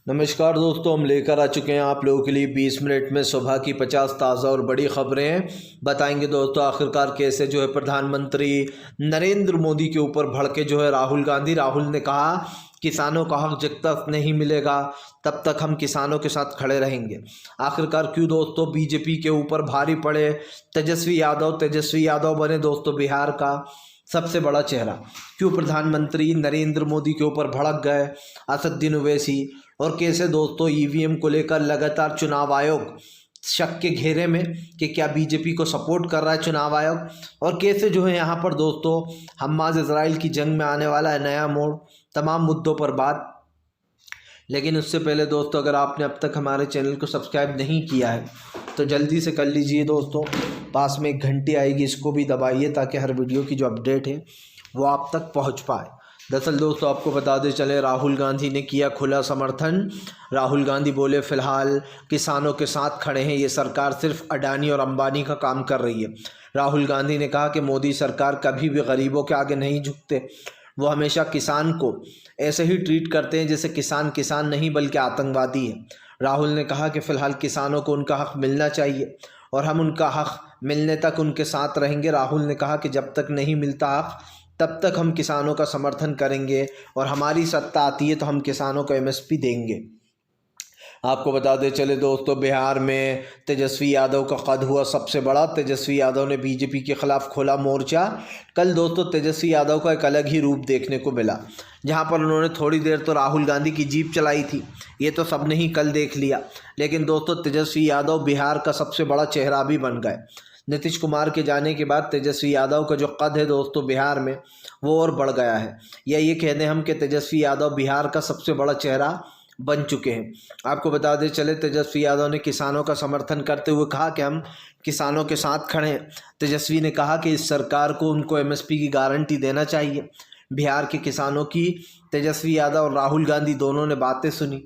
नमस्कार दोस्तों, हम लेकर आ चुके हैं आप लोगों के लिए 20 मिनट में सुबह की 50 ताज़ा और बड़ी खबरें बताएंगे। दोस्तों आखिरकार कैसे जो है प्रधानमंत्री नरेंद्र मोदी के ऊपर भड़के जो है राहुल ने कहा किसानों का हक जब तक नहीं मिलेगा तब तक हम किसानों के साथ खड़े रहेंगे। आखिरकार क्यों दोस्तों बीजेपी के ऊपर भारी पड़े तेजस्वी यादव बने दोस्तों बिहार का सबसे बड़ा चेहरा। क्यों प्रधानमंत्री नरेंद्र मोदी के ऊपर भड़क गए असदुद्दीन ओवैसी, और कैसे दोस्तों ईवीएम को लेकर लगातार चुनाव आयोग शक के घेरे में कि क्या बीजेपी को सपोर्ट कर रहा है चुनाव आयोग, और कैसे जो है यहाँ पर दोस्तों हमास इजराइल की जंग में आने वाला है नया मोड़। तमाम मुद्दों पर बात। लेकिन उससे पहले दोस्तों अगर आपने अब तक हमारे चैनल को सब्सक्राइब नहीं किया है तो जल्दी से कर लीजिए दोस्तों। पास में एक घंटी आएगी, इसको भी दबाइए ताकि हर वीडियो की जो अपडेट है वो आप तक पहुंच पाए। दरअसल दोस्तों आपको बता दें चले, राहुल गांधी ने किया खुला समर्थन। राहुल गांधी बोले फिलहाल किसानों के साथ खड़े हैं, ये सरकार सिर्फ अडानी और अंबानी का काम कर रही है। राहुल गांधी ने कहा कि मोदी सरकार कभी भी गरीबों के आगे नहीं झुकते, वो हमेशा किसान को ऐसे ही ट्रीट करते हैं जैसे किसान नहीं बल्कि आतंकवादी है। राहुल ने कहा कि फ़िलहाल किसानों को उनका हक मिलना चाहिए और हम उनका हक मिलने तक उनके साथ रहेंगे। राहुल ने कहा कि जब तक नहीं मिलता हक तब तक हम किसानों का समर्थन करेंगे और हमारी सत्ता आती है तो हम किसानों को एमएसपी देंगे। आपको बता दें चले दोस्तों, बिहार में तेजस्वी यादव का कद हुआ सबसे बड़ा। तेजस्वी यादव ने बीजेपी के खिलाफ खोला मोर्चा। कल दोस्तों तेजस्वी यादव का एक अलग ही रूप देखने को मिला, जहां पर उन्होंने थोड़ी देर तो राहुल गांधी की जीप चलाई थी, ये तो सबने ही कल देख लिया। लेकिन दोस्तों तेजस्वी यादव बिहार का सबसे बड़ा चेहरा भी बन गए। नीतीश कुमार के जाने के बाद तेजस्वी यादव का जो कद है दोस्तों बिहार में वो और बढ़ गया है, या ये कह दें हम कि तेजस्वी यादव बिहार का सबसे बड़ा चेहरा बन चुके हैं। आपको बता दें चले, तेजस्वी यादव ने किसानों का समर्थन करते हुए कहा कि हम किसानों के साथ खड़े हैं। तेजस्वी ने कहा कि इस सरकार को उनको एमएसपी की गारंटी देना चाहिए। बिहार के किसानों की तेजस्वी यादव और राहुल गांधी दोनों ने बातें सुनी।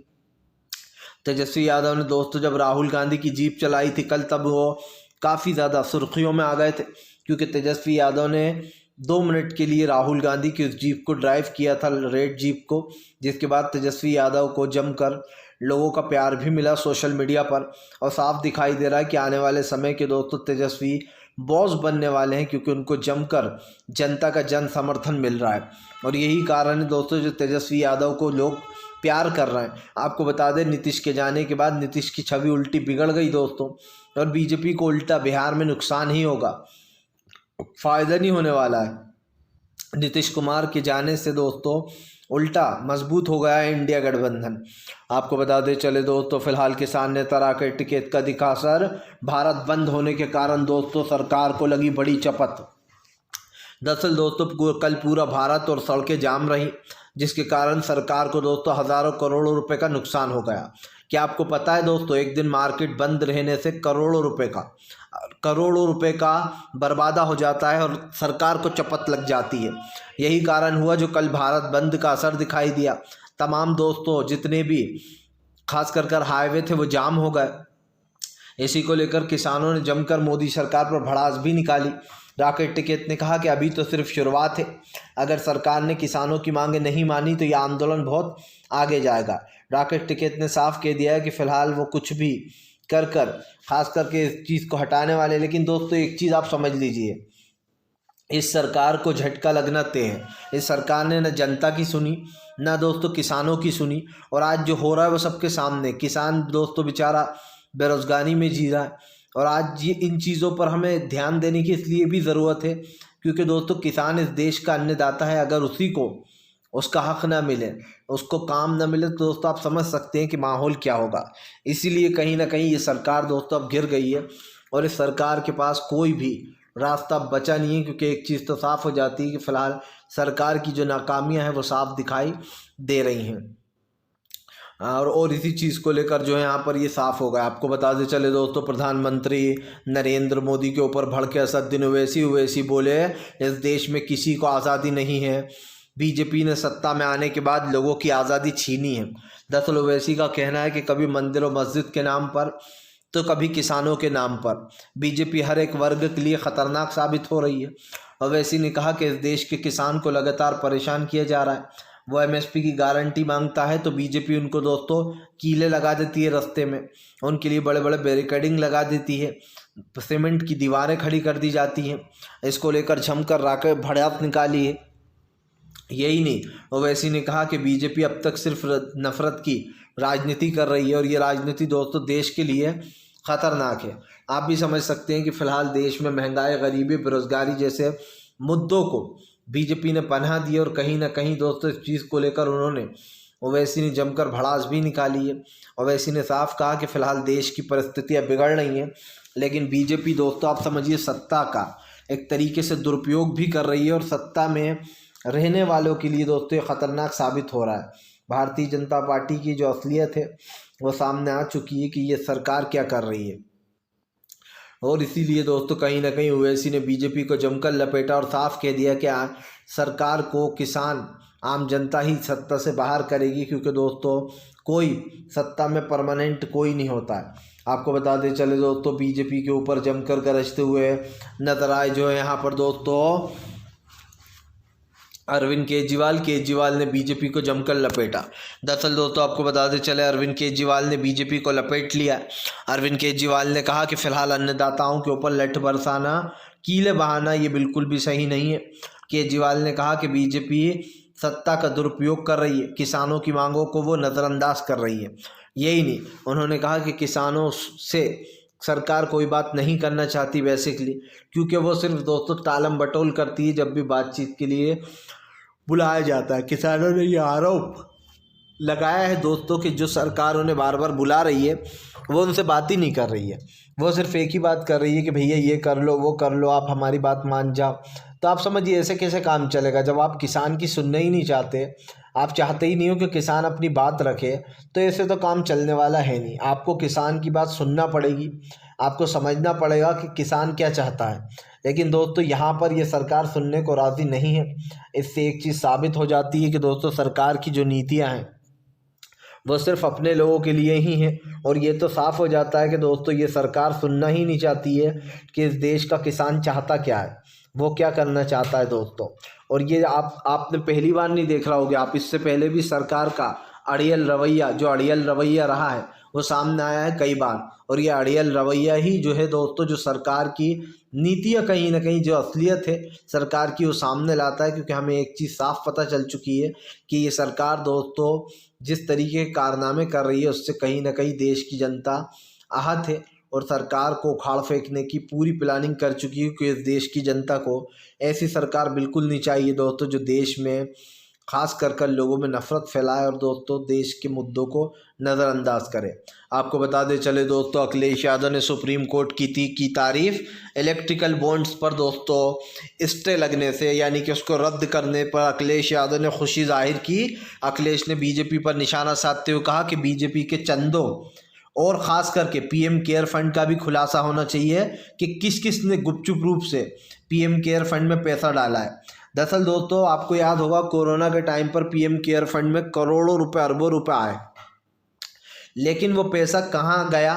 तेजस्वी यादव ने दोस्तों जब राहुल गांधी की जीप चलाई थी कल, तब वो काफ़ी ज़्यादा सुर्खियों में आ गए थे, क्योंकि तेजस्वी यादव ने 2 मिनट के लिए राहुल गांधी की उस जीप को ड्राइव किया था, रेड जीप को, जिसके बाद तेजस्वी यादव को जमकर लोगों का प्यार भी मिला सोशल मीडिया पर। और साफ दिखाई दे रहा है कि आने वाले समय के दोस्तों तेजस्वी बॉस बनने वाले हैं, क्योंकि उनको जमकर जनता का जन समर्थन मिल रहा है। और यही कारण है दोस्तों जो तेजस्वी यादव को लोग प्यार कर रहे हैं। आपको बता दें नीतीश के जाने के बाद नीतीश की छवि उल्टी बिगड़ गई दोस्तों, और बीजेपी को उल्टा बिहार में नुकसान ही होगा, फ़ायदा नहीं होने वाला है। नीतीश कुमार के जाने से दोस्तों उल्टा मजबूत हो गया है इंडिया गठबंधन। आपको बता दें चले दोस्तों, फिलहाल किसान नेता राकेश टिकैत का दिखा असर। भारत बंद होने के कारण दोस्तों सरकार को लगी बड़ी चपत। दरअसल दोस्तों कल पूरा भारत और सड़कें जाम रही, जिसके कारण सरकार को दोस्तों हज़ारों करोड़ों रुपए का नुकसान हो गया। क्या आपको पता है दोस्तों, एक दिन मार्केट बंद रहने से करोड़ों रुपए का बर्बादा हो जाता है और सरकार को चपत लग जाती है। यही कारण हुआ जो कल भारत बंद का असर दिखाई दिया। तमाम दोस्तों जितने भी खास कर हाईवे थे वो जाम हो गए। इसी को लेकर किसानों ने जमकर मोदी सरकार पर भड़ास भी निकाली। राकेश टिकैत ने कहा कि अभी तो सिर्फ शुरुआत है, अगर सरकार ने किसानों की मांगें नहीं मानी तो यह आंदोलन बहुत आगे जाएगा। राकेश टिकैत ने साफ कह दिया है कि फ़िलहाल वो कुछ भी कर खास करके इस चीज़ को हटाने वाले। लेकिन दोस्तों एक चीज़ आप समझ लीजिए, इस सरकार को झटका लगना तय है। इस सरकार ने न जनता की सुनी न दोस्तों किसानों की सुनी, और आज जो हो रहा है वो सबके सामने। किसान दोस्तों बेचारा बेरोज़गारी में जी रहा है, और आज ये इन चीज़ों पर हमें ध्यान देने की इसलिए भी ज़रूरत है क्योंकि दोस्तों किसान इस देश का अन्नदाता है। अगर उसी को उसका हक ना मिले, उसको काम ना मिले, तो दोस्तों आप समझ सकते हैं कि माहौल क्या होगा। इसीलिए कहीं ना कहीं ये सरकार दोस्तों अब गिर गई है, और इस सरकार के पास कोई भी रास्ता बचा नहीं है, क्योंकि एक चीज़ तो साफ़ हो जाती है कि फ़िलहाल सरकार की जो नाकामियां हैं वो साफ दिखाई दे रही हैं। और इसी चीज़ को लेकर जो है यहाँ पर ये साफ़ हो गया। आपको बता दें चले दोस्तों, प्रधानमंत्री नरेंद्र मोदी के ऊपर भड़के असदुद्दीन ओवैसी बोले इस देश में किसी को आज़ादी नहीं है, बीजेपी ने सत्ता में आने के बाद लोगों की आज़ादी छीनी है। दरअसल ओवैसी का कहना है कि कभी मंदिर और मस्जिद के नाम पर तो कभी किसानों के नाम पर बीजेपी हर एक वर्ग के लिए ख़तरनाक साबित हो रही है। ओवैसी ने कहा कि इस देश के किसान को लगातार परेशान किया जा रहा है। वो एमएसपी की गारंटी मांगता है तो बीजेपी उनको दोस्तों कीले लगा देती है रास्ते में, उनके लिए बड़े बड़े बैरिकेडिंग लगा देती है, सीमेंट की दीवारें खड़ी कर दी जाती हैं। इसको लेकर जमकर राके भड़ास निकाली है। यही नहीं, ओवैसी ने कहा कि बीजेपी अब तक सिर्फ नफरत की राजनीति कर रही है और ये राजनीति दोस्तों देश के लिए ख़तरनाक है। आप भी समझ सकते हैं कि फ़िलहाल देश में महंगाई, गरीबी, बेरोज़गारी जैसे मुद्दों को बीजेपी ने पनाह दी और कहीं ना कहीं दोस्तों इस चीज़ को लेकर उन्होंने ओवैसी ने जमकर भड़ास भी निकाली है। ओवैसी ने साफ कहा कि फ़िलहाल देश की परिस्थितियाँ बिगड़ रही हैं, लेकिन बीजेपी दोस्तों आप समझिए सत्ता का एक तरीके से दुरुपयोग भी कर रही है और सत्ता में रहने वालों के लिए दोस्तों ये ख़तरनाक साबित हो रहा है। भारतीय जनता पार्टी की जो असलियत है वो सामने आ चुकी है कि ये सरकार क्या कर रही है। और इसीलिए दोस्तों कहीं ना कहीं ओवैसी ने बीजेपी को जमकर लपेटा और साफ कह दिया कि सरकार को किसान, आम जनता ही सत्ता से बाहर करेगी, क्योंकि दोस्तों कोई सत्ता में परमानेंट कोई नहीं होता है। आपको बता दें चले दोस्तों बीजेपी के ऊपर जमकर गरजते हुए नजर आए जो है यहाँ पर दोस्तों अरविंद केजरीवाल ने बीजेपी को जमकर लपेटा। दरअसल दोस्तों आपको बताते चले अरविंद केजरीवाल ने बीजेपी को लपेट लिया। अरविंद केजरीवाल ने कहा कि फ़िलहाल अन्नदाताओं के ऊपर लठ बरसाना, कीले बहाना ये बिल्कुल भी सही नहीं है। केजरीवाल ने कहा कि बीजेपी सत्ता का दुरुपयोग कर रही है, किसानों की मांगों को वो नज़रअंदाज कर रही है। यही नहीं, उन्होंने कहा कि किसानों से सरकार कोई बात नहीं करना चाहती बेसिकली, क्योंकि वो सिर्फ दोस्तों टालम बटोल करती है जब भी बातचीत के लिए बुलाया जाता है। किसानों ने ये आरोप लगाया है दोस्तों कि जो सरकार उन्हें बार बार बुला रही है वो उनसे बात ही नहीं कर रही है, वो सिर्फ एक ही बात कर रही है कि भैया ये कर लो, वो कर लो, आप हमारी बात मान जाओ। तो आप समझिए ऐसे कैसे काम चलेगा जब आप किसान की सुनना ही नहीं चाहते, आप चाहते ही नहीं हो कि किसान अपनी बात रखे, तो ऐसे तो काम चलने वाला है नहीं। आपको किसान की बात सुनना पड़ेगी, आपको समझना पड़ेगा कि किसान क्या चाहता है। लेकिन दोस्तों यहाँ पर ये सरकार सुनने को राज़ी नहीं है। इससे एक चीज़ साबित हो जाती है कि दोस्तों सरकार की जो नीतियाँ हैं वो सिर्फ अपने लोगों के लिए ही हैं, और ये तो साफ़ हो जाता है कि दोस्तों ये सरकार सुनना ही नहीं चाहती है कि इस देश का किसान चाहता क्या है, वो क्या करना चाहता है दोस्तों। और ये आपने पहली बार नहीं देख रहा होगा, आप इससे पहले भी सरकार का अड़ियल रवैया रहा है वो सामने आया है कई बार। और ये अड़ियल रवैया ही जो है दोस्तों जो सरकार की नीतियाँ कहीं ना कहीं जो असलियत है सरकार की वो सामने लाता है, क्योंकि हमें एक चीज़ साफ पता चल चुकी है कि ये सरकार दोस्तों जिस तरीके के कारनामे कर रही है उससे कहीं ना कहीं देश की जनता आहत है, और सरकार को उखाड़ फेंकने की पूरी प्लानिंग कर चुकी है कि इस देश की जनता को ऐसी सरकार बिल्कुल नहीं चाहिए दोस्तों जो देश में खास कर लोगों में नफरत फैलाए और दोस्तों देश के मुद्दों को नज़रअंदाज करे। आपको बता दें चले दोस्तों अखिलेश यादव ने सुप्रीम कोर्ट की तारीफ इलेक्ट्रिकल बॉन्ड्स पर दोस्तों स्टे लगने से, यानी कि उसको रद्द करने पर अखिलेश यादव ने खुशी जाहिर की। अखिलेश ने बीजेपी पर निशाना साधते हुए कहा कि बीजेपी के चंदों और ख़ास करके पीएम केयर फंड का भी खुलासा होना चाहिए कि किस किस ने गुपचुप रूप से पीएम केयर फंड में पैसा डाला है। दरअसल दोस्तों आपको याद होगा कोरोना के टाइम पर पीएम केयर फंड में करोड़ों रुपए, अरबों रुपए आए, लेकिन वो पैसा कहाँ गया,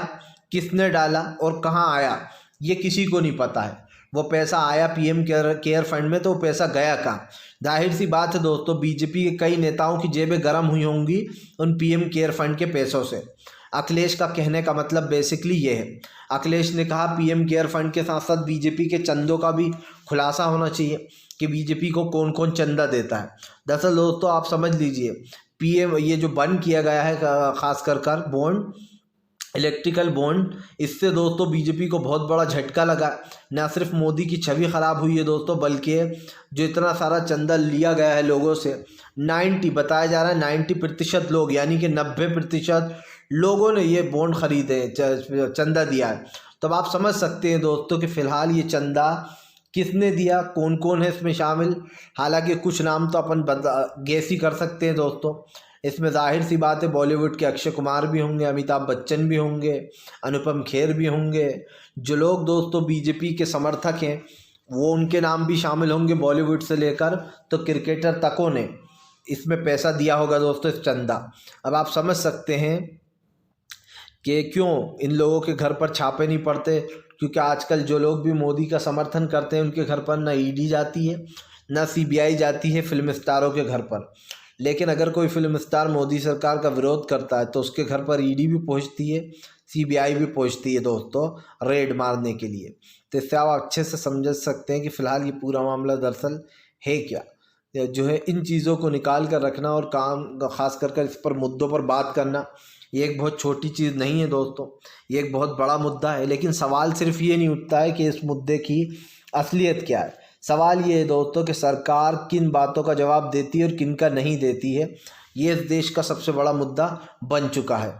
किसने डाला और कहाँ आया ये किसी को नहीं पता है। वो पैसा आया पीएम केयर फंड में तो वो पैसा गया कहाँ। जाहिर सी बात है दोस्तों बीजेपी के कई नेताओं की जेबें गर्म हुई होंगी उन पीएम केयर फंड के पैसों से। अखिलेश का कहने का मतलब बेसिकली ये है। अखिलेश ने कहा पीएम केयर फंड के साथ साथ बीजेपी के चंदों का भी खुलासा होना चाहिए कि बीजेपी को कौन कौन चंदा देता है। दरअसल दोस्तों आप समझ लीजिए पीएम ये जो बंद किया गया है खास कर बॉन्ड, इलेक्ट्रिकल बॉन्ड, इससे दोस्तों बीजेपी को बहुत बड़ा झटका लगा। न सिर्फ मोदी की छवि ख़राब हुई है दोस्तों, बल्कि जो इतना सारा चंदा लिया गया है लोगों से, 90 बताया जा रहा है 90% लोग यानी कि 90% लोगों ने ये बॉन्ड खरीदे, चंदा दिया है। तो अब आप समझ सकते हैं दोस्तों कि फ़िलहाल ये चंदा किसने दिया, कौन कौन है इसमें शामिल। हालांकि कुछ नाम तो अपन गेस ही कर सकते हैं दोस्तों। इसमें जाहिर सी बात है बॉलीवुड के अक्षय कुमार भी होंगे, अमिताभ बच्चन भी होंगे, अनुपम खेर भी होंगे। जो लोग दोस्तों बीजेपी के समर्थक हैं वो उनके नाम भी शामिल होंगे, बॉलीवुड से लेकर तो क्रिकेटर तकों ने इसमें पैसा दिया होगा दोस्तों, इस चंदा। अब आप समझ सकते हैं कि क्यों इन लोगों के घर पर छापे नहीं पड़ते, क्योंकि आजकल जो लोग भी मोदी का समर्थन करते हैं उनके घर पर ना ईडी जाती है ना सीबीआई जाती है फिल्म स्टारों के घर पर। लेकिन अगर कोई फिल्म स्टार मोदी सरकार का विरोध करता है तो उसके घर पर ईडी भी पहुंचती है, सीबीआई भी पहुंचती है दोस्तों, रेड मारने के लिए। तो इससे आप अच्छे से समझ सकते हैं कि फ़िलहाल ये पूरा मामला दरअसल है क्या। जो है इन चीज़ों को निकाल कर रखना और काम ख़ास कर इस पर मुद्दों पर बात करना, ये एक बहुत छोटी चीज़ नहीं है दोस्तों, ये एक बहुत बड़ा मुद्दा है। लेकिन सवाल सिर्फ ये नहीं उठता है कि इस मुद्दे की असलियत क्या है। सवाल ये है दोस्तों कि सरकार किन बातों का जवाब देती है और किन का नहीं देती है। ये इस देश का सबसे बड़ा मुद्दा बन चुका है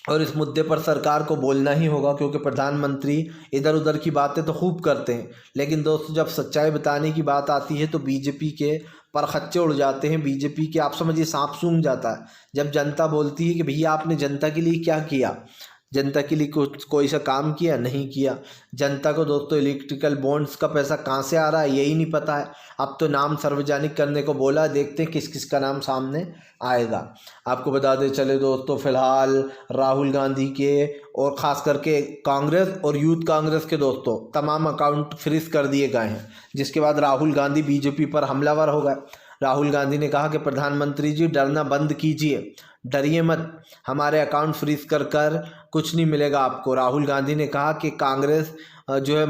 और इस मुद्दे पर सरकार को बोलना ही होगा, क्योंकि प्रधानमंत्री इधर उधर की बातें तो खूब करते हैं, लेकिन दोस्तों जब सच्चाई बताने की बात आती है तो बीजेपी के परखच्चे उड़ जाते हैं। बीजेपी के आप समझिए सांप सूंघ जाता है जब जनता बोलती है कि भैया आपने जनता के लिए क्या किया, जनता के लिए कुछ कोई सा काम किया, नहीं किया। जनता को दोस्तों इलेक्ट्रिकल बॉन्ड्स का पैसा कहाँ से आ रहा है यही नहीं पता है। अब तो नाम सार्वजनिक करने को बोला, देखते हैं किस किस का नाम सामने आएगा। आपको बता दें चले दोस्तों, फिलहाल राहुल गांधी के और ख़ास करके कांग्रेस और यूथ कांग्रेस के दोस्तों तमाम अकाउंट फ्रीज कर दिए गए हैं, जिसके बाद राहुल गांधी बीजेपी पर हमलावर हो गए। राहुल गांधी ने कहा कि प्रधानमंत्री जी डरना बंद कीजिए, डरिए मत, हमारे अकाउंट फ्रीज कर कुछ नहीं मिलेगा आपको। राहुल गांधी ने कहा कि कांग्रेस जो है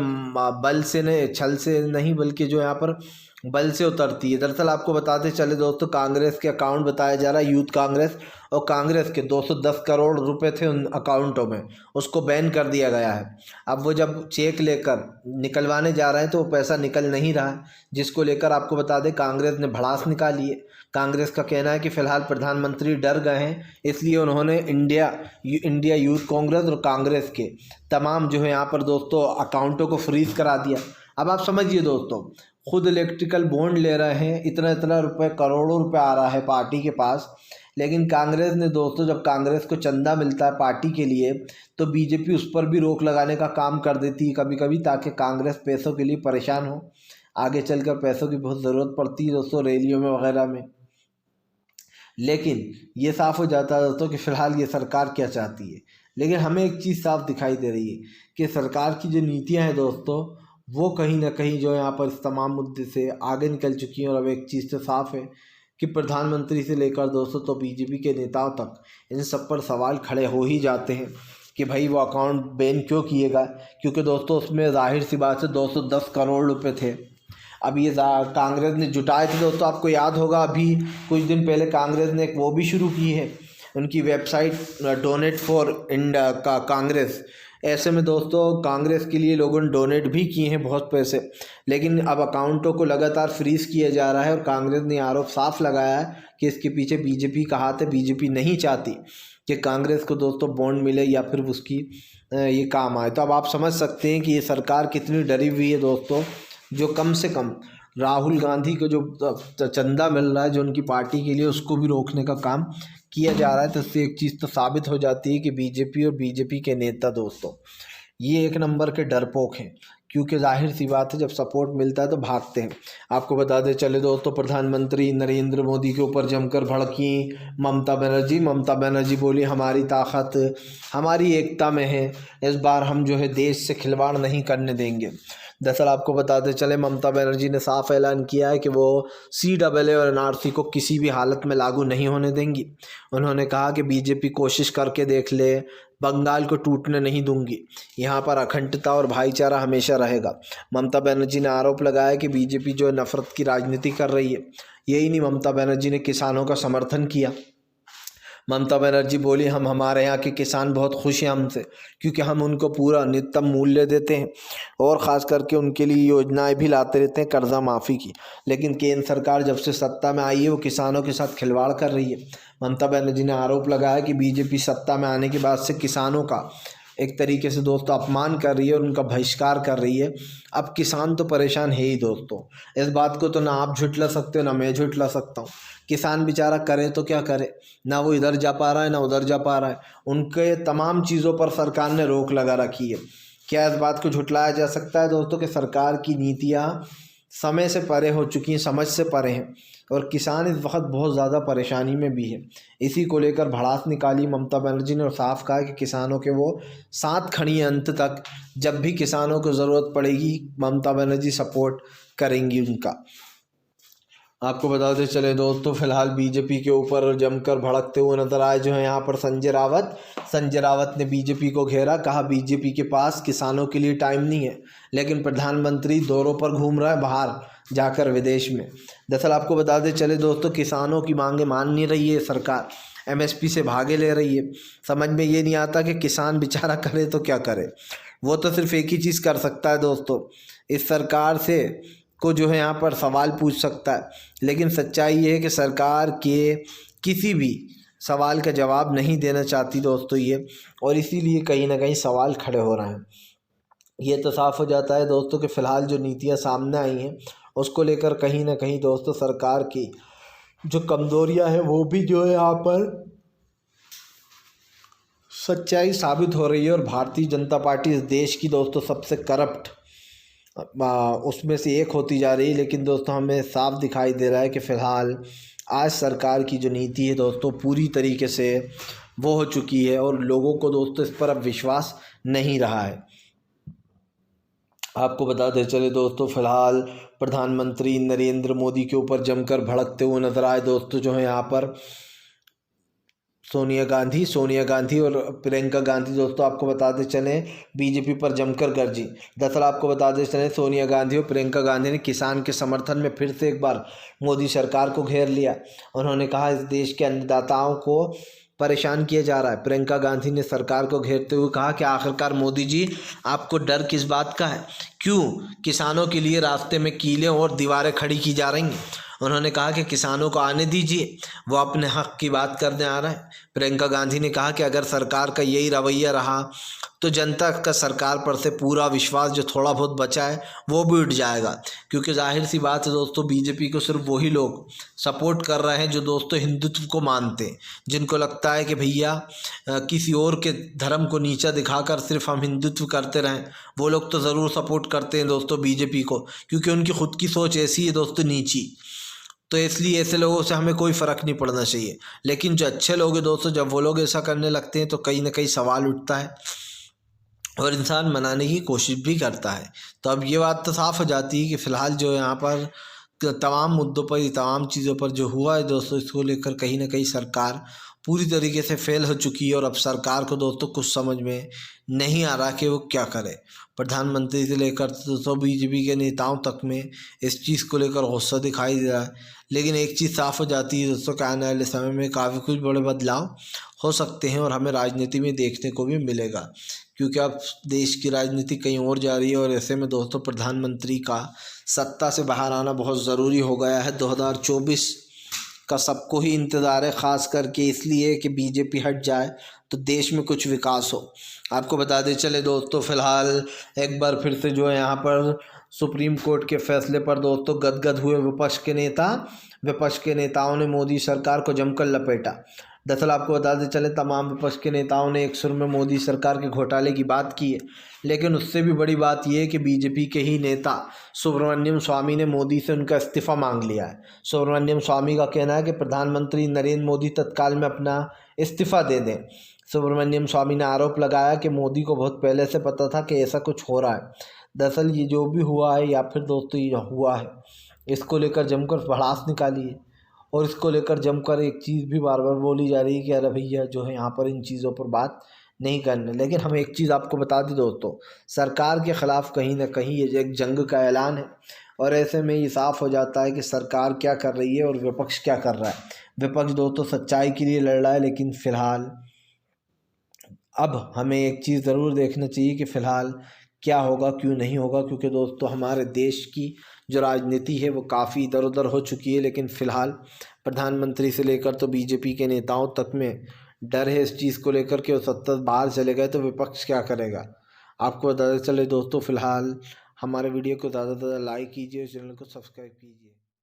बल से नहीं, छल से नहीं, बल्कि जो यहाँ पर बल से उतरती है। दरअसल आपको बताते चले दोस्तों, कांग्रेस के अकाउंट बताया जा रहा है, यूथ कांग्रेस और कांग्रेस के 210 करोड़ रुपए थे उन अकाउंटों में, उसको बैन कर दिया गया है। अब वो जब चेक लेकर निकलवाने जा रहे हैं तो वो पैसा निकल नहीं रहा है, जिसको लेकर आपको बता दें कांग्रेस ने भड़ास निकाली है। कांग्रेस का कहना है कि फ़िलहाल प्रधानमंत्री डर गए हैं, इसलिए उन्होंने इंडिया यूथ कांग्रेस और कांग्रेस के तमाम जो है यहाँ पर दोस्तों अकाउंटों को फ्रीज करा दिया। अब आप समझिए दोस्तों, खुद इलेक्ट्रिकल बॉन्ड ले रहे हैं, इतना इतना रुपए, करोड़ों रुपए आ रहा है पार्टी के पास, लेकिन कांग्रेस ने दोस्तों जब कांग्रेस को चंदा मिलता है पार्टी के लिए तो बीजेपी उस पर भी रोक लगाने का काम कर देती है कभी कभी, ताकि कांग्रेस पैसों के लिए परेशान हो। आगे चलकर पैसों की बहुत ज़रूरत पड़ती है दोस्तों, रैलियों में वगैरह में। लेकिन ये साफ़ हो जाता है दोस्तों कि फ़िलहाल ये सरकार क्या चाहती है। लेकिन हमें एक चीज़ साफ दिखाई दे रही है कि सरकार की जो नीतियां हैं दोस्तों, वो कहीं ना कहीं जो यहाँ पर इस तमाम मुद्दे से आगे निकल चुकी हैं। और अब एक चीज़ तो साफ़ है कि प्रधानमंत्री से लेकर दोस्तों तो बीजेपी के नेताओं तक इन सब पर सवाल खड़े हो ही जाते हैं कि भाई वो अकाउंट बैन क्यों किएगा, क्योंकि दोस्तों उसमें जाहिर सी बात है 210 करोड़ रुपए थे। अब ये कांग्रेस ने जुटाए थे दोस्तों, आपको याद होगा अभी कुछ दिन पहले कांग्रेस ने एक वो भी शुरू की है, उनकी वेबसाइट डोनेट फॉर इंडिया का कांग्रेस। ऐसे में दोस्तों कांग्रेस के लिए लोगों ने डोनेट भी किए हैं बहुत पैसे, लेकिन अब अकाउंटों को लगातार फ्रीज किया जा रहा है। और कांग्रेस ने आरोप साफ लगाया है कि इसके पीछे बीजेपी का हाथ है। बीजेपी नहीं चाहती कि कांग्रेस को दोस्तों बॉन्ड मिले या फिर उसकी ये काम आए। तो अब आप समझ सकते हैं कि ये सरकार कितनी डरी हुई है दोस्तों, जो कम से कम राहुल गांधी को जो चंदा मिल रहा है जो उनकी पार्टी के लिए, उसको भी रोकने का काम किया जा रहा है। तो इससे एक चीज़ तो साबित हो जाती है कि बीजेपी और बीजेपी के नेता दोस्तों ये एक नंबर के डरपोक हैं, क्योंकि जाहिर सी बात है जब सपोर्ट मिलता है तो भागते हैं। आपको बता दें चले दोस्तों, प्रधानमंत्री नरेंद्र मोदी के ऊपर जमकर भड़की ममता बनर्जी। ममता बनर्जी बोली हमारी ताकत हमारी एकता में है, इस बार हम जो है देश से खिलवाड़ नहीं करने देंगे। दरअसल आपको बताते चले ममता बनर्जी ने साफ ऐलान किया है कि वो CAA और NRC को किसी भी हालत में लागू नहीं होने देंगी। उन्होंने कहा कि बीजेपी कोशिश करके देख ले, बंगाल को टूटने नहीं दूंगी, यहाँ पर अखंडता और भाईचारा हमेशा रहेगा। ममता बनर्जी ने आरोप लगाया कि बीजेपी जो है नफरत की राजनीति कर रही है। यही नहीं, ममता बनर्जी ने किसानों का समर्थन किया। ममता बनर्जी बोली हमारे यहाँ के किसान बहुत खुश हैं हमसे, क्योंकि हम उनको पूरा न्यूनतम मूल्य देते हैं और ख़ास करके उनके लिए योजनाएं भी लाते रहते हैं कर्जा माफ़ी की। लेकिन केंद्र सरकार जब से सत्ता में आई है वो किसानों के साथ खिलवाड़ कर रही है। ममता बनर्जी ने आरोप लगाया कि बीजेपी सत्ता में आने के बाद से किसानों का एक तरीके से दोस्तों अपमान कर रही है और उनका बहिष्कार कर रही है। अब किसान तो परेशान है ही दोस्तों, इस बात को तो ना आप झुठला सकते हो ना मैं झुठला सकता हूँ। किसान बेचारा करे तो क्या करे, ना वो इधर जा पा रहा है ना उधर जा पा रहा है। उनके तमाम चीज़ों पर सरकार ने रोक लगा रखी है। क्या इस बात को झुठलाया जा सकता है दोस्तों कि सरकार की नीतियाँ समय से परे हो चुकी हैं, समझ से परे हैं, और किसान इस वक्त बहुत ज़्यादा परेशानी में भी है। इसी को लेकर भड़ास निकाली ममता बनर्जी ने और साफ कहा कि किसानों के वो साथ खड़ी हैं अंत तक। जब भी किसानों को ज़रूरत पड़ेगी ममता बनर्जी सपोर्ट करेंगी उनका। आपको बताते चले दोस्तों, फिलहाल बीजेपी के ऊपर जमकर भड़कते हुए नजर आए जो है यहाँ पर संजय रावत ने बीजेपी को घेरा। कहा बीजेपी के पास किसानों के लिए टाइम नहीं है, लेकिन प्रधानमंत्री दौरों पर घूम रहा है बाहर जाकर विदेश में। दरअसल आपको बताते चले दोस्तों, किसानों की मांगे मान नहीं रही है सरकार, एमएसपी से भागे ले रही है। समझ में ये नहीं आता कि किसान बेचारा करे तो क्या करे। वो तो सिर्फ एक ही चीज़ कर सकता है दोस्तों, इस सरकार से को जो है यहाँ पर सवाल पूछ सकता है, लेकिन सच्चाई ये है कि सरकार के किसी भी सवाल का जवाब नहीं देना चाहती दोस्तों ये, और इसीलिए कहीं ना कहीं सवाल खड़े हो रहे हैं। ये तो साफ हो जाता है दोस्तों कि फ़िलहाल जो नीतियाँ सामने आई हैं उसको लेकर कहीं ना कहीं दोस्तों सरकार की जो कमज़ोरियाँ हैं वो भी जो है यहाँ पर सच्चाई साबित हो रही है। और भारतीय जनता पार्टी इस देश की दोस्तों सबसे करप्ट उसमें से एक होती जा रही है। लेकिन दोस्तों हमें साफ दिखाई दे रहा है कि फ़िलहाल आज सरकार की जो नीति है दोस्तों पूरी तरीके से वो हो चुकी है, और लोगों को दोस्तों इस पर अब विश्वास नहीं रहा है। आपको बताते चले दोस्तों, फ़िलहाल प्रधानमंत्री नरेंद्र मोदी के ऊपर जमकर भड़कते हुए नजर आए दोस्तों जो है यहाँ पर सोनिया गांधी और प्रियंका गांधी। दोस्तों आपको बताते चलें बीजेपी पर जमकर गरजी। दरअसल आपको बताते चलें सोनिया गांधी और प्रियंका गांधी ने किसान के समर्थन में फिर से एक बार मोदी सरकार को घेर लिया। उन्होंने कहा इस देश के अन्नदाताओं को परेशान किया जा रहा है। प्रियंका गांधी ने सरकार को घेरते हुए कहा कि आखिरकार मोदी जी आपको डर किस बात का है, क्यों किसानों के लिए रास्ते में कीलें और दीवारें खड़ी की जा रही हैं। उन्होंने कहा कि किसानों को आने दीजिए, वो अपने हक की बात करने आ रहे हैं। प्रियंका गांधी ने कहा कि अगर सरकार का यही रवैया रहा तो जनता का सरकार पर से पूरा विश्वास जो थोड़ा बहुत बचा है वो भी उठ जाएगा, क्योंकि जाहिर सी बात है दोस्तों बीजेपी को सिर्फ वही लोग सपोर्ट कर रहे हैं जो दोस्तों हिंदुत्व को मानते हैं, जिनको लगता है कि भैया किसी और के धर्म को नीचा दिखाकर सिर्फ हम हिंदुत्व करते रहें। वो लोग तो ज़रूर सपोर्ट करते हैं दोस्तों बीजेपी को, क्योंकि उनकी खुद की सोच ऐसी है दोस्तों नीची। तो इसलिए ऐसे लोगों से हमें कोई फ़र्क नहीं पड़ना चाहिए। लेकिन जो अच्छे लोग हैं दोस्तों, जब वो लोग ऐसा करने लगते हैं तो कहीं ना कहीं सवाल उठता है और इंसान मनाने की कोशिश भी करता है। तो अब ये बात तो साफ़ हो जाती है कि फ़िलहाल जो यहाँ पर तमाम मुद्दों पर, तमाम चीज़ों पर जो हुआ है दोस्तों, इसको लेकर कहीं ना कहीं सरकार पूरी तरीके से फेल हो चुकी है। और अब सरकार को दोस्तों कुछ समझ में नहीं आ रहा कि वो क्या करे। प्रधानमंत्री से लेकर दोस्तों बीजेपी के नेताओं तक में इस चीज़ को लेकर गुस्सा दिखाई दे रहा है। लेकिन एक चीज़ साफ़ हो जाती है दोस्तों कि आने वाले समय में काफ़ी कुछ बड़े बदलाव हो सकते हैं और हमें राजनीति में देखने को भी मिलेगा, क्योंकि अब देश की राजनीति कहीं और जा रही है। और ऐसे में दोस्तों प्रधानमंत्री का सत्ता से बाहर आना बहुत ज़रूरी हो गया है। 2024 का सबको ही इंतज़ार है, ख़ास करके इसलिए कि बीजेपी हट जाए तो देश में कुछ विकास हो। आपको बता दें चले दोस्तों, फ़िलहाल एक बार फिर से जो है यहाँ पर सुप्रीम कोर्ट के फैसले पर दोस्तों गदगद हुए विपक्ष के नेताओं ने मोदी सरकार को जमकर लपेटा। दरअसल आपको बताते चले तमाम विपक्ष के नेताओं ने एक सुर में मोदी सरकार के घोटाले की बात की है। लेकिन उससे भी बड़ी बात यह है कि बीजेपी के ही नेता सुब्रमण्यम स्वामी ने मोदी से उनका इस्तीफ़ा मांग लिया है। सुब्रमण्यम स्वामी का कहना है कि प्रधानमंत्री नरेंद्र मोदी तत्काल में अपना इस्तीफ़ा दे दें। सुब्रमण्यम स्वामी ने आरोप लगाया कि मोदी को बहुत पहले से पता था कि ऐसा कुछ हो रहा है। दरअसल ये जो भी हुआ है या फिर दोस्तों ये हुआ है, इसको लेकर जमकर भड़ास निकाली है और इसको लेकर जमकर एक चीज़ भी बार बार बोली जा रही है कि अरे भैया जो है यहाँ पर इन चीज़ों पर बात नहीं करना। लेकिन हम एक चीज़ आपको बता दें दोस्तों, सरकार के ख़िलाफ़ कहीं ना कहीं ये एक जंग का ऐलान है। और ऐसे में ये साफ़ हो जाता है कि सरकार क्या कर रही है और विपक्ष क्या कर रहा है। विपक्ष दोस्तों सच्चाई के लिए लड़ रहा है, लेकिन फ़िलहाल अब हमें एक चीज़ ज़रूर देखना चाहिए कि फ़िलहाल क्या होगा, क्यों नहीं होगा। क्योंकि दोस्तों हमारे देश की जो राजनीति है वो काफ़ी इधर उधर हो चुकी है। लेकिन फ़िलहाल प्रधानमंत्री से लेकर तो बीजेपी के नेताओं तक में डर है इस चीज़ को लेकर कि वो सत्ता बाहर चले गए तो विपक्ष क्या करेगा। आपको बताते चले दोस्तों, फ़िलहाल हमारे वीडियो को ज़्यादा से ज़्यादा लाइक कीजिए, चैनल को सब्सक्राइब कीजिए।